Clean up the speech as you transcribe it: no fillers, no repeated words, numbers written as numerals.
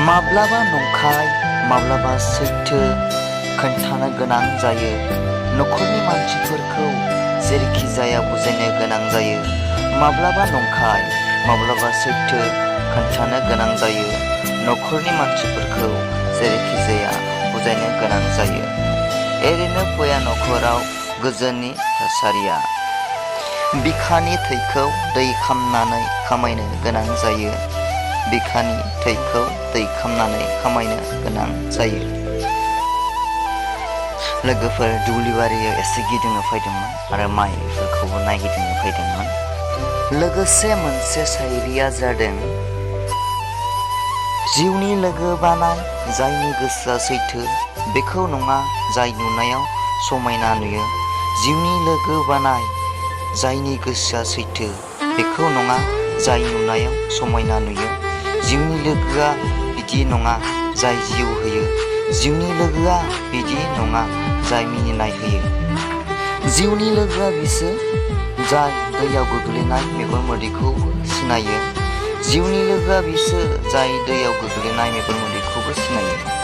माब्लाबा नंखाय माब्लाबा सैथो खोन्थानो गोनां जायो। नखरनि मानसिफोरखौ जेरैखि जाया बुजायनो गोनां जायो। माब्लाबा नंखाय माब्लाबा सैथो खोन्थानो गोनां जायो। नखरनि मानसिफोरखौ जेरैखि जाया बुजायनो गोनां जायो। एरैनो फैया नखराव गोजोननि थासारिया। बिखानि थैखौ दै खामनानै खामायनो गोनां जायो। बिखानि थैखौ दै खामनानै खामायनो गोनां जायो। लोगोफोर दुब्लिबारियाव एसे गिदिंनो फैदोंमोन आरो माइफोरखौबो नायगिदिंनो फैदोंमोन। लोगोसे मोनसे शायरिया जादों जिउनि लोगो बानाय जायनि गोसोआ सैथो बेखौ नङा जाय नुनायाव समायना नुयो। जिउनि लोगो बानाय जायनि गोसोआ सैथो बेखौ नङा जाय नुनायाव समायना नुयो। जिउनि लोगोआ बिदि नङा जाय जिउ होयो। जिउनि लोगोआ बिदि नङा जाय मिनिनाय होयो। जिउनि लोगोआ बिसो जाय दैयाव गोग्लैनाय मेगन मोदैखौबो सिनायो। जिउनि लोगोआ बिसो जाय दैयाव गोग्लैनाय मेगन मोदैखौबो सिनायो।